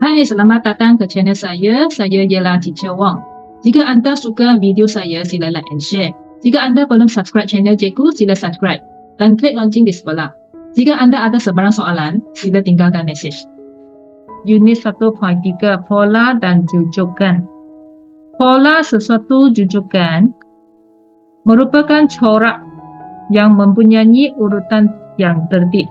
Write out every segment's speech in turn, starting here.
Hai, selamat datang ke channel saya. Saya ialah Teacher Wang. Jika anda suka video saya, sila like and share. Jika anda belum subscribe channel Cikgu, sila subscribe dan klik lonceng di sebelah. Jika anda ada sebarang soalan, sila tinggalkan mesej. Unit 1.3, pola dan jujukan. Pola sesuatu jujukan merupakan corak yang mempunyai urutan yang tertib.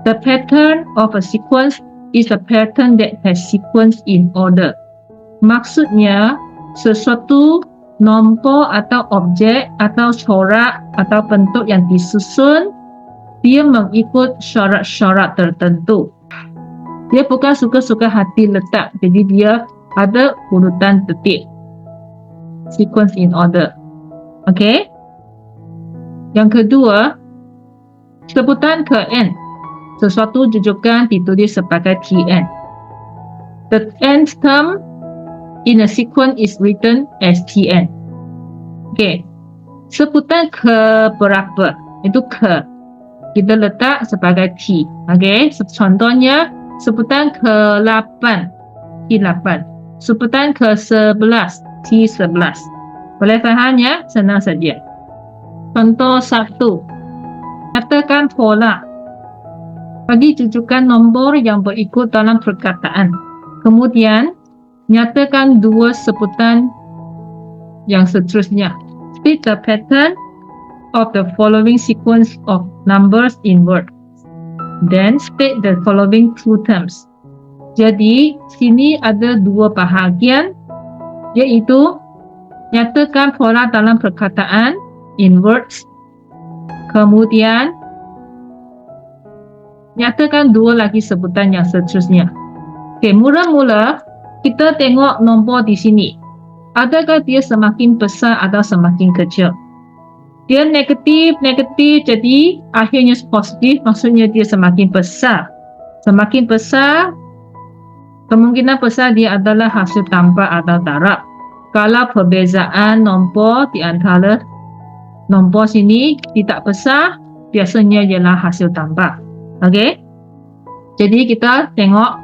The pattern of a sequence is a pattern that has sequence in order. Maksudnya, sesuatu nombor atau objek atau corak atau bentuk yang disusun, dia mengikut syarat-syarat tertentu. Dia bukan suka-suka hati letak, jadi dia ada urutan tertib. Sequence in order. Okey? Yang kedua, sebutan ke N. Sesuatu jujukan ditulis sebagai TN. The nth term in a sequence is written as TN. Okey. Sebutan ke berapa? Itu ke. Kita letak sebagai T. Okey. Contohnya, sebutan ke 8. T8. Sebutan ke 11. T11. Boleh faham ya? Senang saja. Contoh 1. Katakan pola. Bagi jujukan nombor yang berikut dalam perkataan. Kemudian, nyatakan dua sebutan yang seterusnya. State the pattern of the following sequence of numbers in word. Then, state the following two terms. Jadi, sini ada dua bahagian, iaitu nyatakan pola dalam perkataan in words. Kemudian, nyatakan dua lagi sebutan yang seterusnya. Okey, mula-mula kita tengok nombor di sini. Adakah dia semakin besar atau semakin kecil? Dia negatif, jadi akhirnya positif, maksudnya dia semakin besar. Semakin besar, kemungkinan besar dia adalah hasil tambah atau darab. Kalau perbezaan nombor di antara nombor sini tidak besar, biasanya ialah hasil tambah. Okey. Jadi kita tengok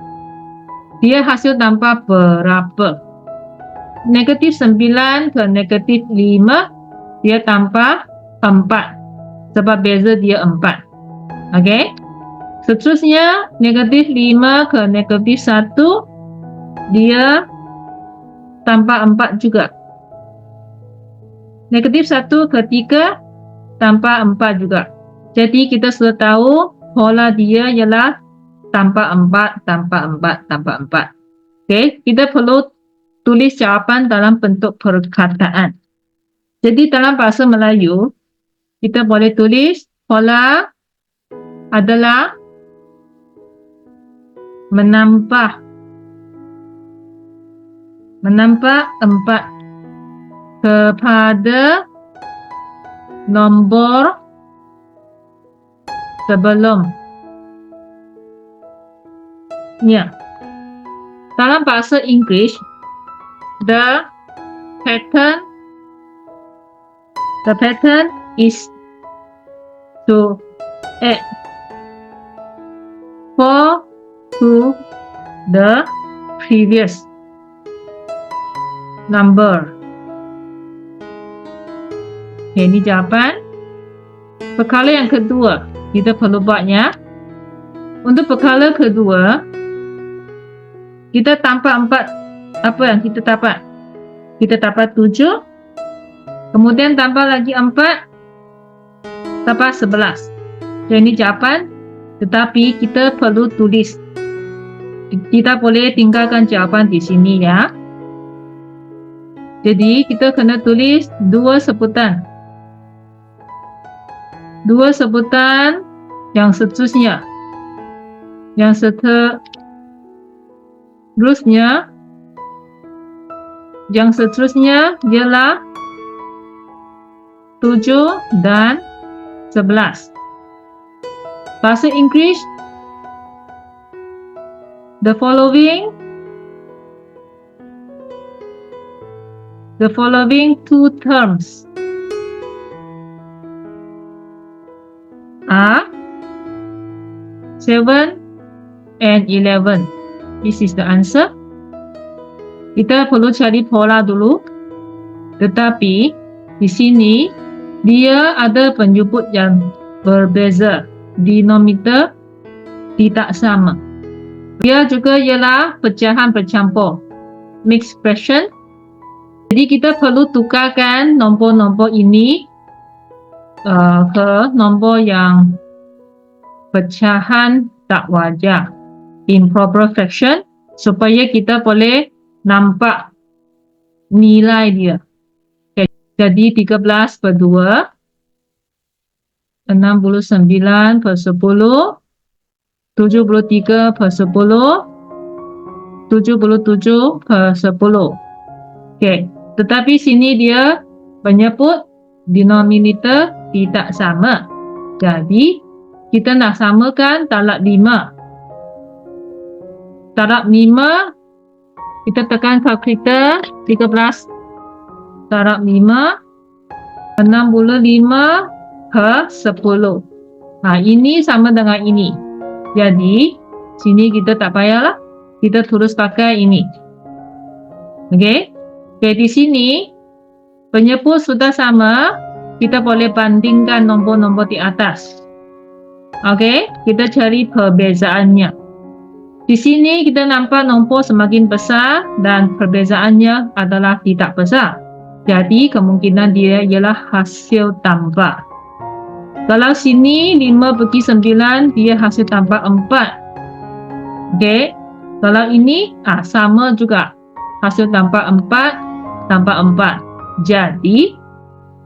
dia hasil tambah berapa. Negatif 9 ke negatif 5, dia tambah 4. Sebab beza dia 4. Okey. Seterusnya negatif 5 ke negatif 1, dia tambah 4 juga. Negatif 1 ke 3, tambah 4 juga. Jadi kita sudah tahu pola dia ialah tambah 4, tambah 4, tambah 4. Okey, kita perlu tulis jawapan dalam bentuk perkataan. Jadi dalam bahasa Melayu, kita boleh tulis pola adalah menambah 4 kepada nombor sebelumnya. Dalam bahasa Inggeris, the pattern is to add 4 to the previous number. Ini jawapan. Perkara yang kedua, kita perlu buatnya. Untuk perkara kedua, kita tambah 4. Apa yang kita dapat? Kita dapat 7. Kemudian tambah lagi 4. Tambah 11. Jadi ini jawapan. Tetapi kita perlu tulis. Kita boleh tinggalkan jawapan di sini ya. Jadi kita kena tulis dua sebutan. Dua sebutan yang seterusnya. Yang seterusnya ialah 7 dan 11. Bahasa Inggeris, the following two terms are 7 and 11. This is the answer. Kita perlu cari pola dulu. Tetapi di sini dia ada penyebut yang berbeza. Denominator tidak sama. Dia juga ialah pecahan bercampur. Mixed fraction. Jadi kita perlu tukarkan nombor-nombor ini ke nombor yang pecahan tak wajar. Improper fraction. Supaya kita boleh nampak nilai dia. Okay. Jadi 13 per 2. 69 per 10. 73 per 10. 77 per 10. Okay. Tetapi sini dia menyebut denominator tidak sama. Jadi, kita nak samakan talab 5. Talab 5, kita tekan kalkulator 13. Talab 5, 65 per 10. Ini sama dengan ini. Jadi, sini kita tak payahlah. Kita terus pakai ini. Okey. Okay, di sini, penyebut sudah sama. Kita boleh bandingkan nombor-nombor di atas. Okey, kita cari perbezaannya. Di sini kita nampak nombor semakin besar dan perbezaannya adalah tidak besar. Jadi kemungkinan dia ialah hasil tambah. Kalau sini 5 bagi 9, dia hasil tambah 4. Okey. Kalau ini sama juga. Hasil tambah 4 tambah 4. Jadi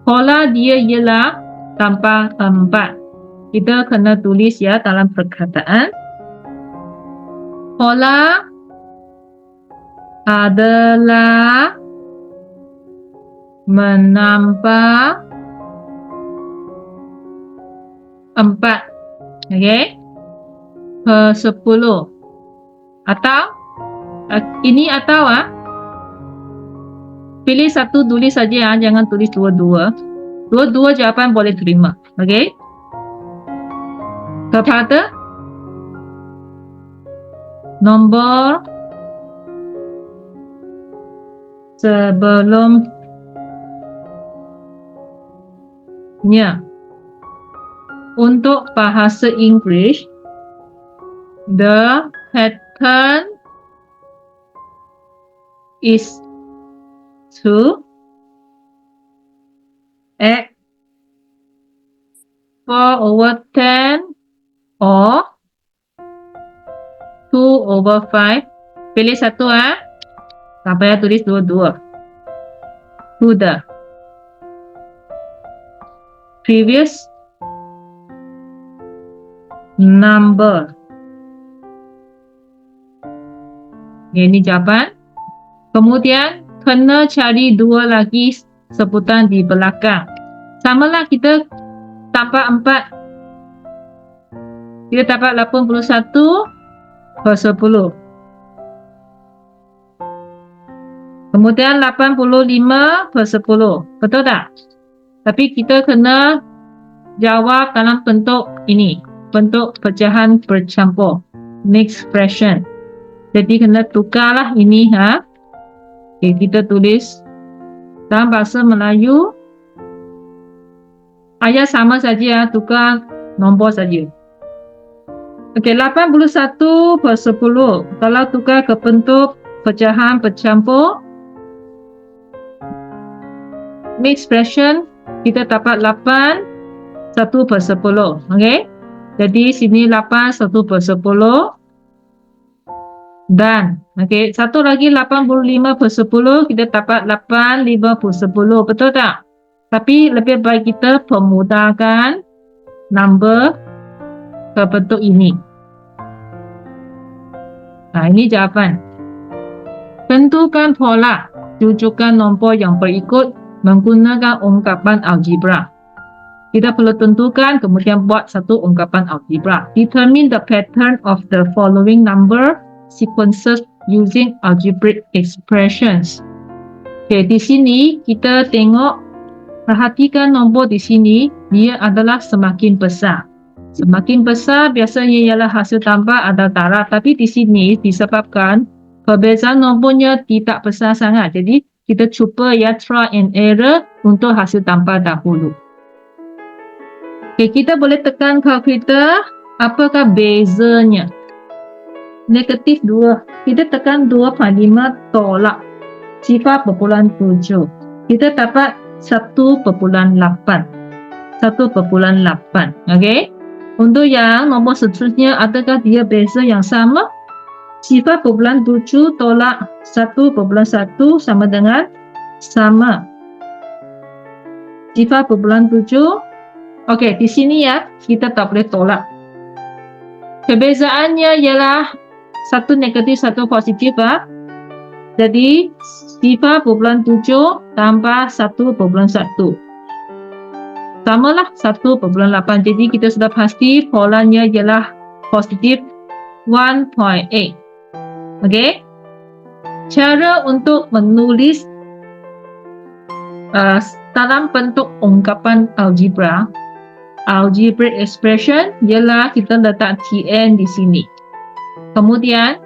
pola dia ialah tambah 4. Kita kena tulis ya dalam perkataan. Pola adalah menambah 4. Okey. Per 10. Atau ini atau pilih satu, tulis saja jangan tulis dua-dua. Dua-dua jawapan boleh terima. Okey. Kepada nombor sebelumnya. Untuk bahasa Inggeris, the pattern is to add 4/10 or 2/5. Pilih satu tak payah tulis dua-dua. To the previous number. Ini jawapan. Kemudian kena cari dua lagi sebutan di belakang. Samalah kita tambah 4. Kita dapat 81 per 10. Kemudian 85 per 10. Betul tak? Tapi kita kena jawab dalam bentuk ini. Bentuk pecahan bercampur. Mixed fraction. Jadi kena tukarlah ini. Okay, kita tulis dalam bahasa Melayu. Ayat sama saja, tukar nombor saja. Okey, 81 per 10. Kalau tukar ke bentuk pecahan bercampur, mixed fraction, kita dapat 8 1 per 10. Okey. Jadi sini 8 1 per 10. Dan okey, satu lagi 85 per 10, kita dapat 8 5 per 10. Betul tak? Tapi lebih baik kita permudahkan number ke bentuk ini. Ini jawapan. Tentukan pola rujukan nombor yang berikut menggunakan ungkapan algebra. Kita perlu tentukan, kemudian buat satu ungkapan algebra. Determine the pattern of the following number sequences using algebraic expressions. Okay, di sini kita tengok, perhatikan nombor di sini, dia adalah semakin besar. Semakin besar biasanya ialah hasil tambah atau darab. Tapi di sini disebabkan perbezaan nombornya tidak besar sangat. Jadi kita cuba ya try and error untuk hasil tambah dahulu. Okay, kita boleh tekan kalkulator. Apakah bezanya? Negatif 2. Kita tekan 2/5 tolak 0.7. Kita dapat 1.8. 1.8. Okay. Untuk yang nombor seterusnya, adakah dia beza yang sama? 0.7 tolak 1.1 sama dengan sama. 0.7. Okey, di sini ya, kita tak boleh tolak. Perbezaannya ialah satu negatif, satu positif. Jadi, 0.7 tambah 1.1. Samalah 1.8. Jadi kita sudah pasti polanya ialah positif 1.8. Okey. Cara untuk menulis dalam bentuk ungkapan algebra, algebraic expression ialah kita letak Tn di sini. Kemudian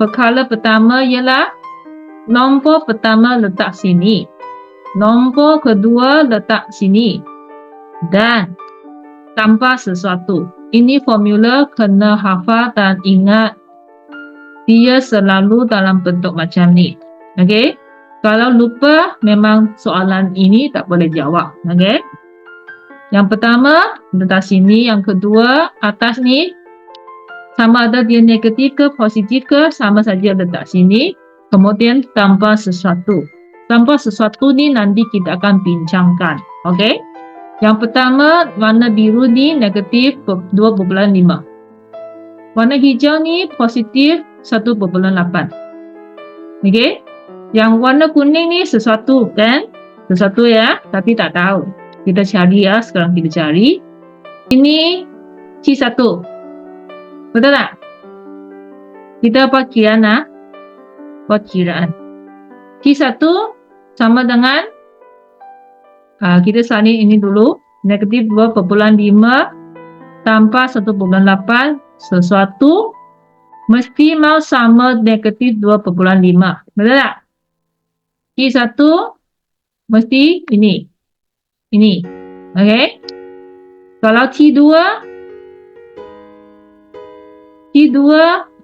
perkara pertama ialah nombor pertama letak sini. Nombor kedua letak sini. Dan tambah sesuatu. Ini formula kena hafal dan ingat. Dia selalu dalam bentuk macam ni. Okey. Kalau lupa, memang soalan ini tak boleh jawab. Okey. Yang pertama letak sini. Yang kedua atas ni. Sama ada dia negatif ke positif ke, sama saja letak sini. Kemudian tambah sesuatu. Tambah sesuatu ni nanti kita akan bincangkan. Okey. Yang pertama, warna biru ni negatif 2.5. Warna hijau ni positif 1.8. Okey. Yang warna kuning ni sesuatu kan? Sesuatu ya, tapi tak tahu. Kita cari ya, sekarang kita cari. Ini C1. Betul tak? Kita buat kiraan. Buat kiraan. C1 sama dengan kita salin ini dulu. Negatif 2.5 tambah 1.8. Sesuatu mesti mau sama negatif 2.5. Betul tak? C1 mesti ini. Ini. Okey. Kalau C2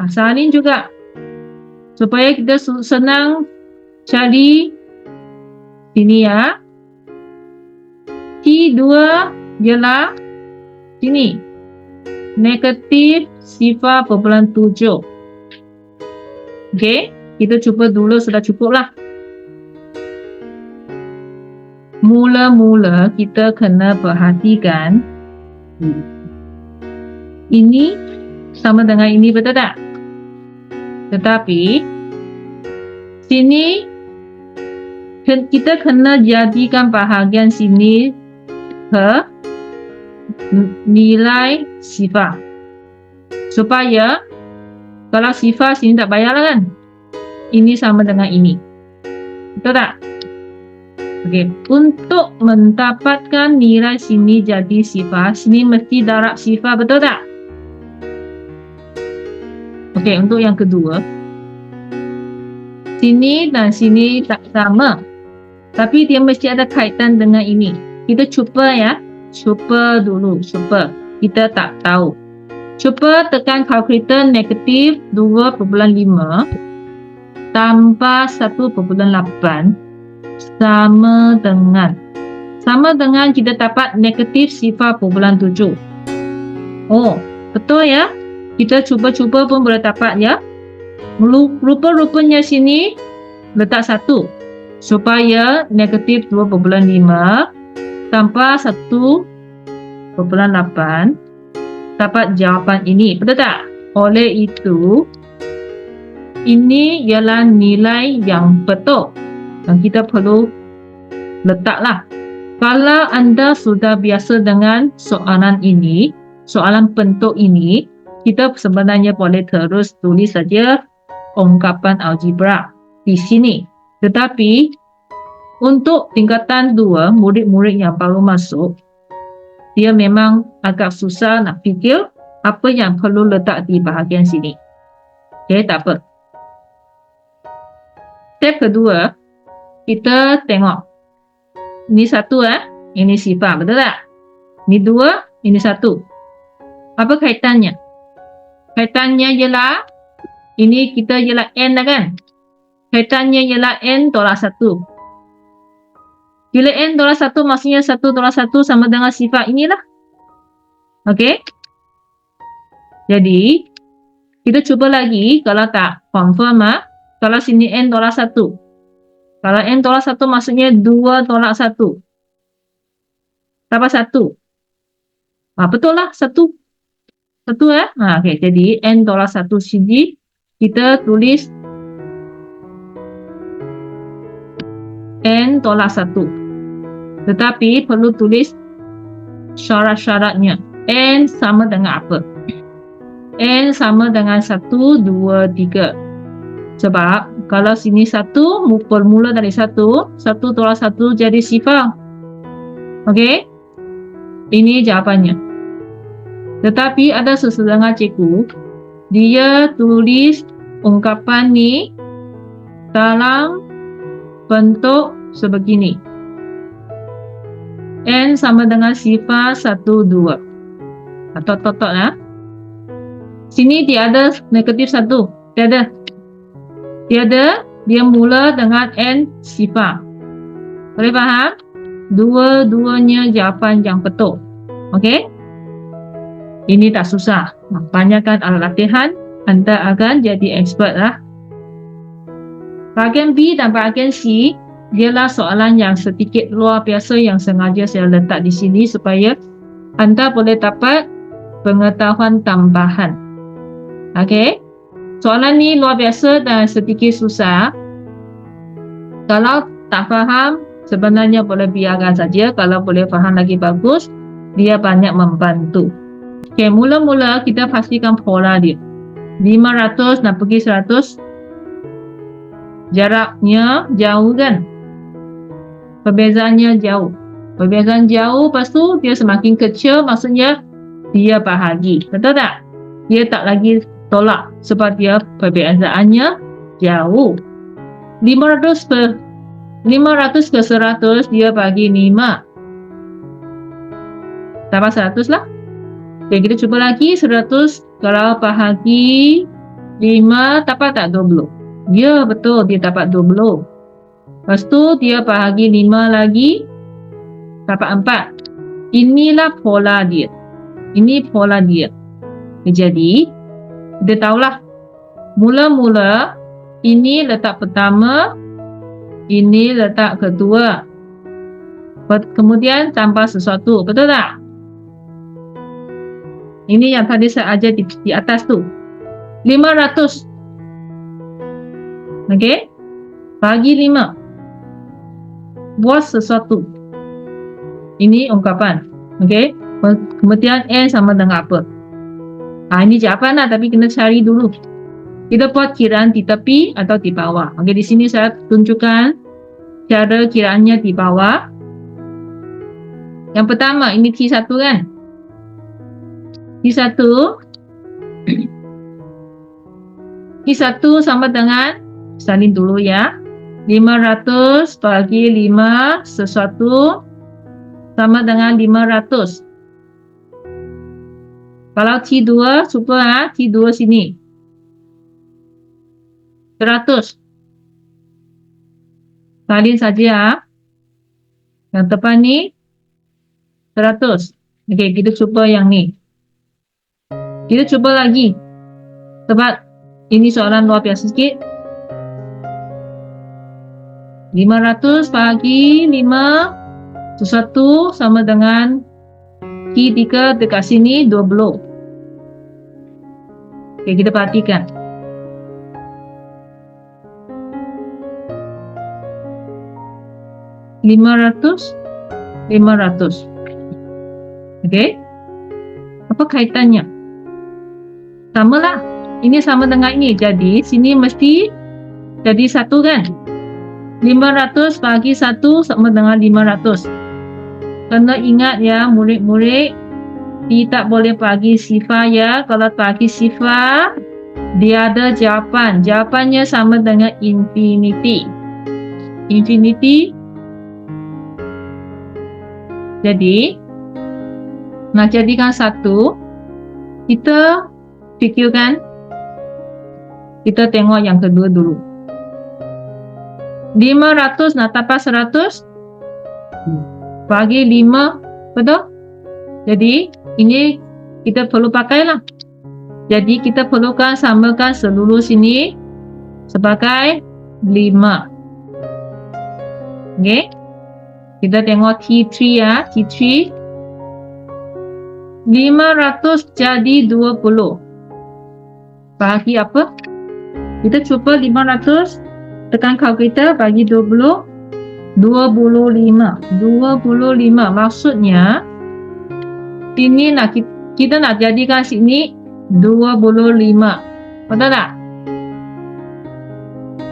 salin juga. Supaya kita senang cari sini ya. T2 ialah sini. Negatif 0.7. Okey. Kita cuba dulu, sudah cukup lah. Mula-mula kita kena perhatikan. Ini sama dengan ini, betul tak? Tetapi sini kita kena jadikan bahagian sini ke nilai sifar. Supaya kalau sifar sini tak payahlah kan? Ini sama dengan ini. Betul tak? Okey, untuk mendapatkan nilai sini jadi sifar, sini mesti darab sifar, betul tak? Okey, untuk yang kedua, sini dan sini tak sama. Tapi dia mesti ada kaitan dengan ini. Kita cuba ya. Cuba dulu. Cuba. Kita tak tahu. Cuba tekan kalkulator negatif 2.5 tambah 1.8 sama dengan kita dapat negatif 0.7. Oh, betul ya. Kita cuba-cuba pun boleh dapat ya. Rupa-rupanya sini letak 1 supaya negatif 2.5 tambah 1.8 dapat jawapan ini. Betul tak? Oleh itu, ini ialah nilai yang betul dan kita perlu letaklah. Kalau anda sudah biasa dengan soalan ini, soalan bentuk ini, kita sebenarnya boleh terus tulis saja ungkapan algebra di sini. Tetapi untuk tingkatan 2, murid-murid yang baru masuk, dia memang agak susah nak fikir apa yang perlu letak di bahagian sini. Okey, tak apa. Step kedua, kita tengok. Ini satu ini sifar, betul tak? Ini dua, ini satu. Apa kaitannya? Kaitannya ialah, ini kita ialah N dah kan? Kaitannya ialah N tolak 1. Bila N tolak 1 maksudnya 1 tolak 1 sama dengan sifar inilah. Okey? Jadi, kita cuba lagi, kalau tak confirm kalau sini N tolak 1. Kalau N tolak 1 maksudnya 2 tolak 1. Tambah 1. Betul lah, 1. 1 okey, jadi N tolak 1 sini, kita tulis N tolak 1. Tetapi perlu tulis syarat-syaratnya. N sama dengan apa? N sama dengan 1, 2, 3. Sebab kalau sini 1, bermula dari 1, 1 tolak 1 jadi sifar. Okey? Ini jawapannya. Tetapi ada sesetengah cikgu, dia tulis ungkapan ni dalam bentuk sebegini. N sama dengan sifar 1, 2. Atau totok Sini tiada negatif 1. Tiada. Tiada, dia mula dengan N sifar. Boleh faham? Dua-duanya jawapan yang betul. Okey? Ini tak susah. Banyakkan alat latihan, anda akan jadi expert lah. Bahagian B dan bahagian C ialah soalan yang sedikit luar biasa yang sengaja saya letak di sini supaya anda boleh dapat pengetahuan tambahan. Okey? Soalan ni luar biasa dan sedikit susah. Kalau tak faham, sebenarnya boleh biarkan saja. Kalau boleh faham lagi bagus, dia banyak membantu. Okey, mula-mula kita pastikan pola dia. 500 nak pergi 100. Jaraknya jauh kan? Perbezaannya jauh. Perbezaan jauh, lepas tu dia semakin kecil, maksudnya dia bahagi. Betul tak? Dia tak lagi tolak sebab dia perbezaannya jauh. 500 ke 100 dia bagi 5. Tambah 100 lah. Okay, kita cuba lagi. 100 kalau bahagi 5 dapat tak 20? Ya, betul, dia dapat 20. Lepas tu dia bahagi 5 lagi, dapat 4. Inilah pola dia. Ini pola dia. Jadi kita tahulah, mula-mula ini letak pertama, ini letak kedua, kemudian tambah sesuatu. Betul tak? Ini yang tadi saya ajar di atas tu. 500. Okey? Bagi 5. Buat sesuatu. Ini ungkapan. Okey? Kemudian N sama dengan apa? Ini jawapan lah, tapi kena cari dulu. Kita buat kiraan di tepi atau di bawah. Okey, di sini saya tunjukkan cara kiraannya di bawah. Yang pertama, ini T1 kan? T1 sama dengan, salin dulu ya, 500 bagi 5 sesuatu sama dengan 500. Kalau T2, cuba T2 sini 100. Salin saja. Yang depan ni 100. Okey, kita cuba yang ni. Kita cuba lagi. Sebab ini soalan luar biasa sikit. 500 bagi 5 sesuatu sama dengan T3 dekat sini 20. Okey, kita perhatikan. $500. Okey. Apa kaitannya? Samalah. Ini sama dengan ini. Jadi sini mesti jadi 1 kan? 500 bagi 1 sama dengan 500. kena ingat ya murid-murid, tidak boleh bagi sifar ya. Kalau bagi sifar, dia ada jawapan. Jawapannya sama dengan infinity. Infinity. Jadi, nak jadikan satu, kita fikirkan, kita tengok yang kedua dulu. 500 nak tambah 100, bagi 5, betul? Jadi, ini kita perlu pakailah. Jadi, kita perlukan samakan seluruh sini sebagai 5. Okey. Kita tengok T3 ya, T3. 500 jadi 20. Bagi apa? Kita cuba 500 tekan kalkulator bagi 20. 25. Maksudnya sini nak kita nak jadikan sini 25. Betul tak?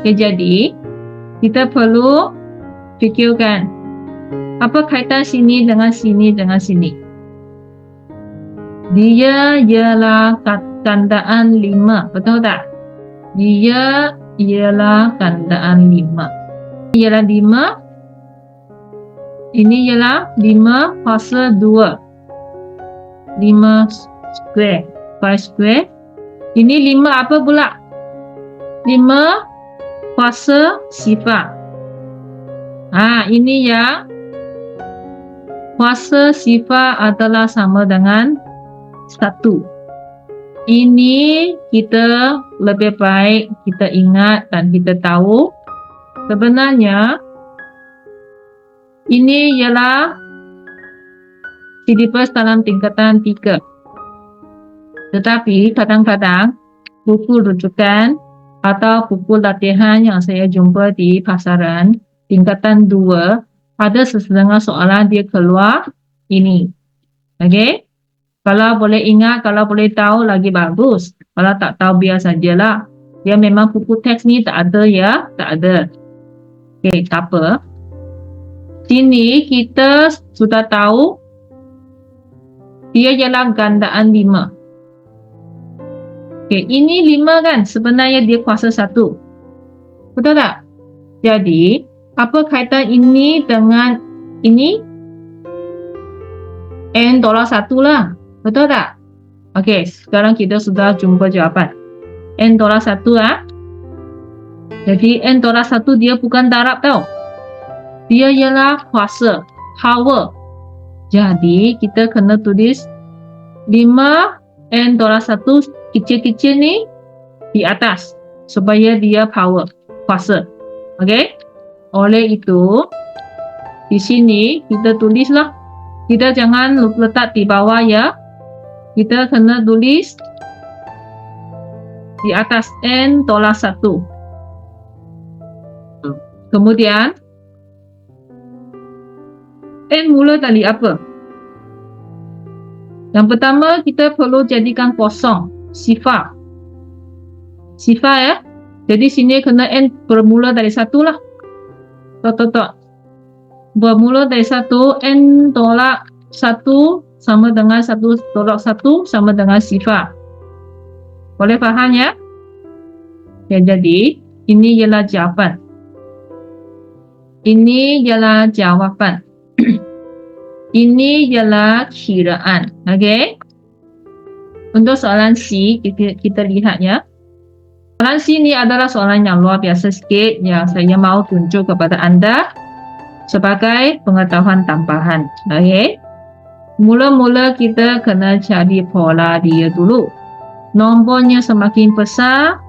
Okay, jadi kita perlu fikirkan apa kaitan sini dengan sini dengan sini. Dia ialah tandaan 5. Betul tak? Dia ialah tandaan 5. Ini ialah 5. Ini ialah 5 kuasa 2. 5 square. 5 square. Ini 5 apa pula? 5 kuasa sifar. Ini yang kuasa sifar adalah sama dengan 1. Ini kita lebih baik kita ingat dan kita tahu sebenarnya ini ialah silibus dalam tingkatan 3. Tetapi kadang-kadang buku rujukan atau buku latihan yang saya jumpa di pasaran tingkatan 2 ada sesetengah soalan dia keluar ini. Okey? Kalau boleh ingat, kalau boleh tahu lagi bagus. Kalau tak tahu biar sajalah. Dia memang buku teks ni tak ada ya, tak ada. Okey, tak apa. Sini kita sudah tahu dia ialah gandaan 5. Okey, ini 5 kan? Sebenarnya dia kuasa 1. Betul tak? Jadi, apa kaitan ini dengan ini? N tolak 1 lah. Betul tak? Okey, sekarang kita sudah jumpa jawapan. N tolak 1 lah. Jadi, N tolak 1 dia bukan darab tau. Dia ialah kuasa, power. Jadi, kita kena tulis 5 N tolak 1 kecil-kecil ni di atas. Supaya dia power, kuasa. Okey? Oleh itu, di sini kita tulislah. Kita jangan letak di bawah ya. Kita kena tulis di atas N tolak 1. Kemudian, N mula dari apa? Yang pertama, kita perlu jadikan kosong. Sifar. Sifar ya. Jadi, sini kena N bermula dari 1 lah. Bermula dari 1, N tolak 1 sama dengan 1 tolak 1 sama dengan sifar. Boleh faham ya? Ya, jadi ini ialah jawapan. Ini ialah jawapan. Ini ialah kiraan. Okey? Untuk soalan C, kita lihat ya. Soalan C ni adalah soalan yang luar biasa sikit yang saya mahu tunjuk kepada anda sebagai pengetahuan tambahan. Okey. Mula-mula kita kena cari pola dia dulu. Nombornya semakin besar,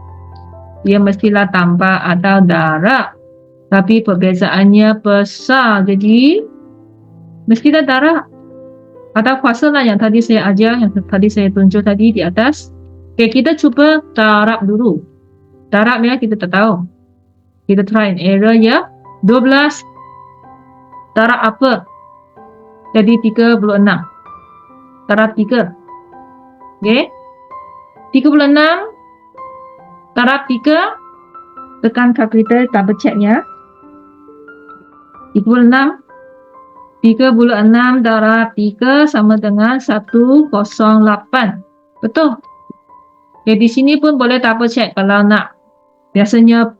dia mestilah tambah atau darab. Tapi perbezaannya besar, jadi mestilah darab. Atau kuasa lah yang tadi saya ajar, yang tadi saya tunjuk tadi di atas. Okey, kita cuba darab dulu. Darab ya, kita tak tahu. Kita try and error ya. 12 darab apa? Jadi 36. Darab 3. Okey. 36 darab 3. Tekan kalkulator double check ya. 36 36 darab 3 sama dengan 108. Betul? Okay, di sini pun boleh double check kalau nak. Biasanya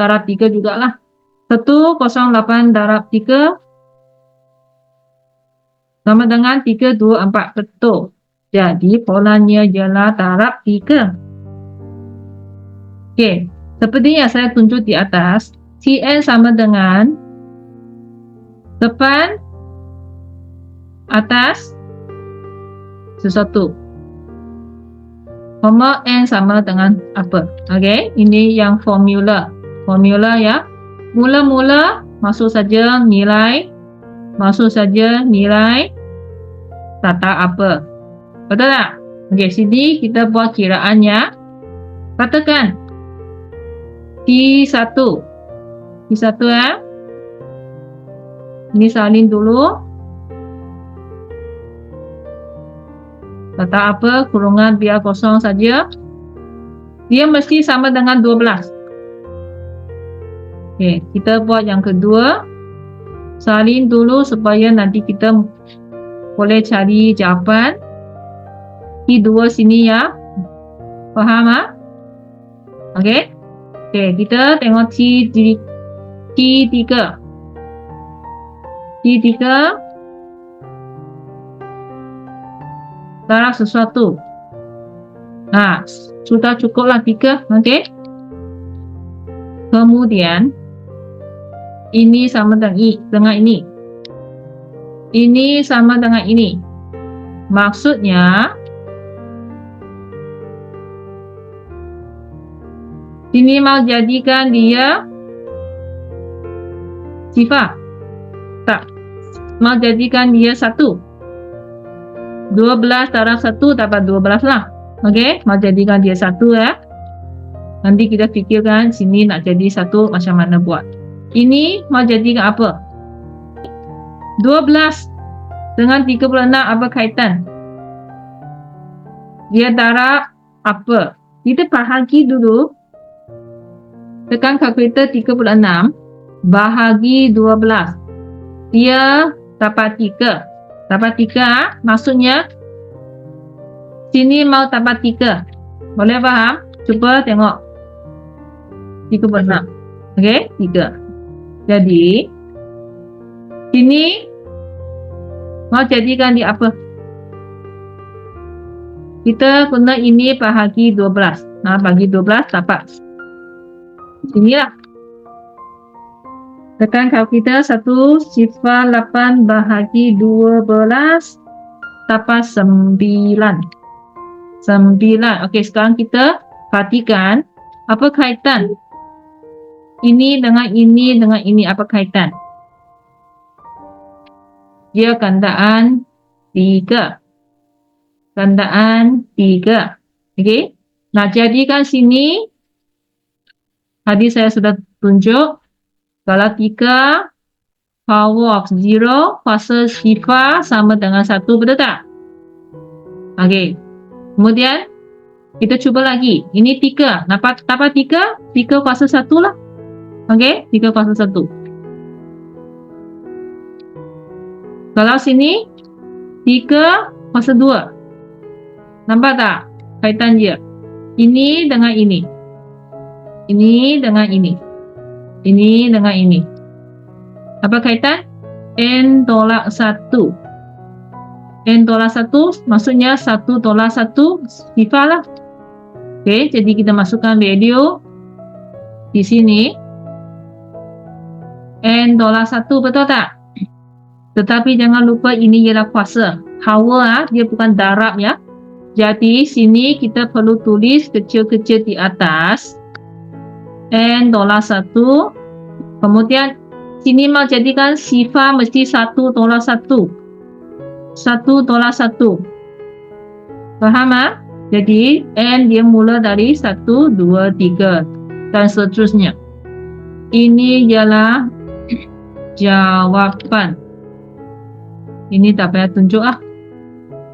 darab 3 jugalah. 108 darab 3 sama dengan 324. Betul. Jadi polanya ialah darab 3. Okey, seperti yang saya tunjuk di atas, Tn sama dengan depan atas sesuatu. Koma N sama dengan apa? Okey, ini yang formula. Formula ya. Mula-mula masuk saja nilai, tata apa. Betul tak? Okey, sini kita buat kiraannya. Katakan T1 ya. Ini salin dulu. Tata apa? Kurungan biar kosong saja. Dia mesti sama dengan 12. Okey, kita buat yang kedua. Salin dulu supaya nanti kita boleh cari jawapan. T2 sini ya. Faham tak? Okey. Okey, kita tengok T3. Darab sesuatu. Sudah cukuplah 3. Okey. Kemudian ini sama dengan ini. Ini sama dengan ini. Maksudnya sini mau jadikan dia sifar. Tak. Mau jadikan dia 1. 12 darab 1 dapat 12 lah. Okey, mau jadikan dia 1 ya. Nanti kita fikirkan sini nak jadi 1 macam mana buat. Ini mau jadikan apa? 12 dengan 36 apa kaitan? Dia darab apa? Kita bahagi dulu. Tekan kalkulator 36 bahagi 12. Dia dapat 3. Dapat 3, maksudnya sini mau dapat 3. Boleh faham? Cuba tengok. 36. Okey, 3. Jadi sini mau jadikan dia apa? Kita guna ini bahagi 12. Bagi 12 dapat sinilah. Tekan kalkulator 108 bahagi 12 dapat 9. 9. Okey, sekarang kita perhatikan apa kaitan ini dengan ini apa kaitan? Dia gandaan 3. Gandaan 3. Okey. Nah, jadikan sini tadi saya sudah tunjuk kalau 3 power of 0 kuasa sifar sama dengan 1, betul tak? Okey. Kemudian kita cuba lagi. Ini 3. Dapat 3? 3 kuasa 1 lah. Okey, 3 kuasa 1. Kalau sini 3 kuasa 2. Nampak tak kaitan dia? Ini dengan ini. Ini dengan ini. Ini dengan ini. Apa kaitan? N tolak 1. N tolak 1 maksudnya 1 tolak 1 sifar lah. Okey, jadi kita masukkan value di sini. N tolak 1, betul tak? Tetapi jangan lupa ini ialah kuasa. Hawa dia bukan darab ya. Jadi sini kita perlu tulis kecil-kecil di atas. N tolak 1. Kemudian sini mau jadikan sifar mesti 1 tolak 1. 1 tolak 1. Faham tak? Jadi N dia mula dari 1, 2, 3 dan seterusnya. Ini ialah jawapan. Ini tak payah tunjuk lah.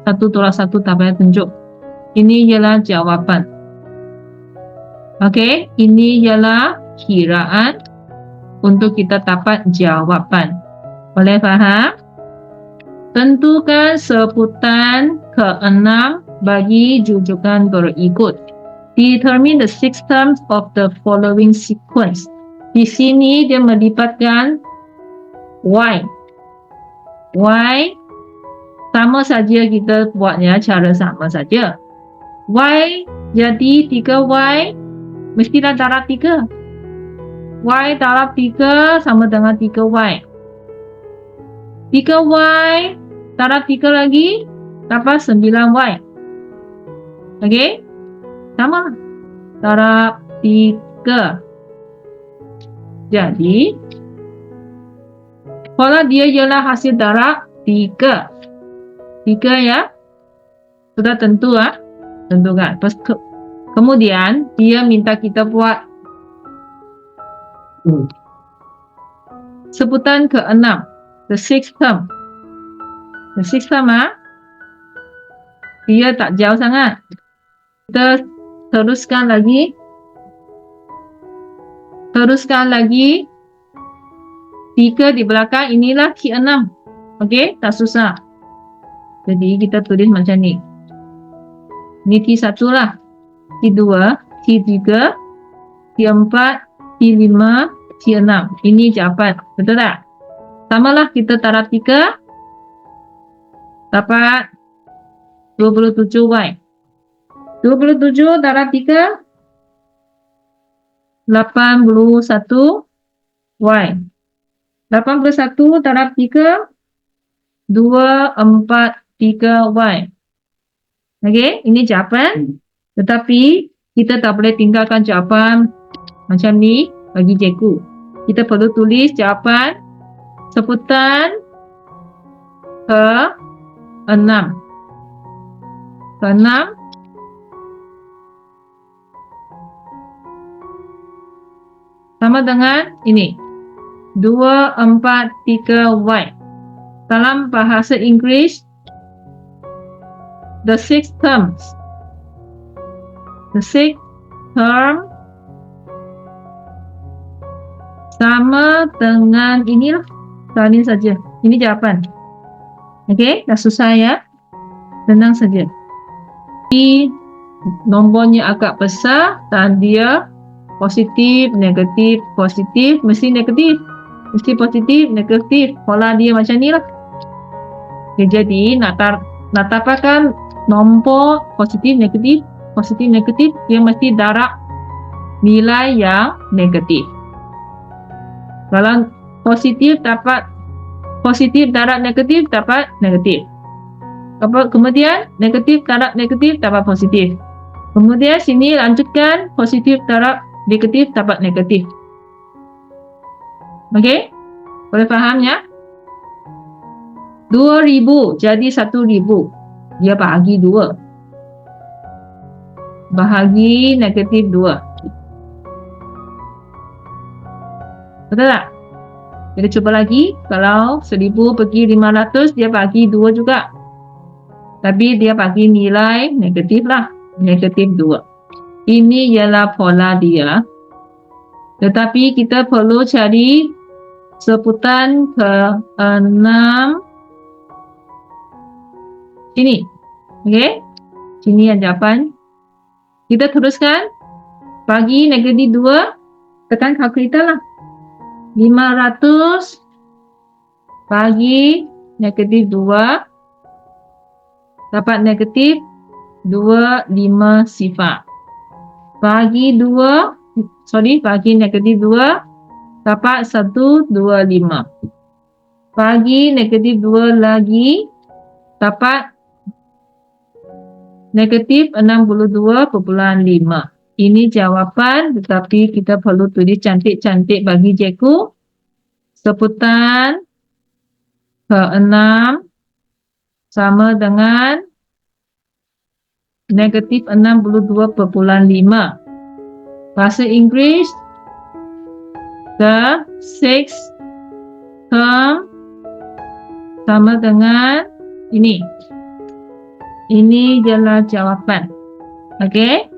1 tolak 1 tak payah tunjuk. Ini ialah jawapan. Okey, ini ialah kiraan untuk kita dapat jawapan. Boleh faham? Tentukan sebutan ke-6 bagi jujukan berikut. Determine the six terms of the following sequence. Di sini dia melibatkan Y. Y sama saja kita buatnya cara sama saja. Y jadi 3Y mestilah darab 3. Y darab 3 sama dengan 3Y. 3Y darab 3 lagi dapat 9Y. Okey? Sama. Darab 3. Jadi pola dia ialah hasil darab 3. 3 ya. Sudah tentu ah. Tentukan. Kemudian dia minta kita buat sebutan ke-6. The sixth term. The sixth term ah. Dia tak jauh sangat. Kita teruskan lagi. Teruskan lagi. 3 di belakang inilah T6. Okey, tak susah. Jadi kita tulis macam ni. Ini T1 lah. T2, T3, T4, T5, T6. Ini jawapan. Betul tak? Samalah kita darab 3. Dapat 27Y. 27 darab 3. 81Y. 81 darab 3. 243Y. Okey, ini jawapan. Tetapi kita tak boleh tinggalkan jawapan macam ni bagi cikgu. Kita perlu tulis jawapan sebutan ke-6. Ke-6 sama dengan ini. 243Y. Dalam bahasa Inggeris, the sixth terms. The sixth term sama dengan inilah. Ini saja. Ini jawapan. Okey, dah susah ya. Tenang saja. Ini nombornya agak besar dan dia positif, negatif, positif, mesti negatif. Mesti positif, negatif. Pola dia macam ni lah. Okay, jadi nak dapatkan nombor positif, negatif, dia mesti darab nilai yang negatif. Kalau positif dapat positif darab negatif dapat negatif. Kemudian negatif darab negatif dapat positif. Kemudian sini lanjutkan positif darab negatif dapat negatif. Okey? Boleh faham ya? 2000 jadi 1000. Dia bahagi 2. Bahagi negatif 2. Betul tak? Kita cuba lagi. Kalau 1000 bagi 500 dia bagi 2 juga. Tapi dia bagi nilai negatif lah. Negatif 2. Ini ialah pola dia. Tetapi kita perlu cari sebutan ke-6 sini. Okey? Sini yang jawapan. Kita teruskan. Bagi negatif 2. Tekan kalkulator lah. 500 bagi negatif 2 dapat negatif 25 sifar. Bagi negatif 2 dapat 125. Bagi negatif 2 lagi dapat negatif 62,5. Ini jawapan, tetapi kita perlu tulis cantik-cantik bagi cikgu. Sebutan ke-6 sama dengan negatif 62,5. Bahasa Inggeris, the sixth term sama dengan ini. Ini adalah jawapan. Okey?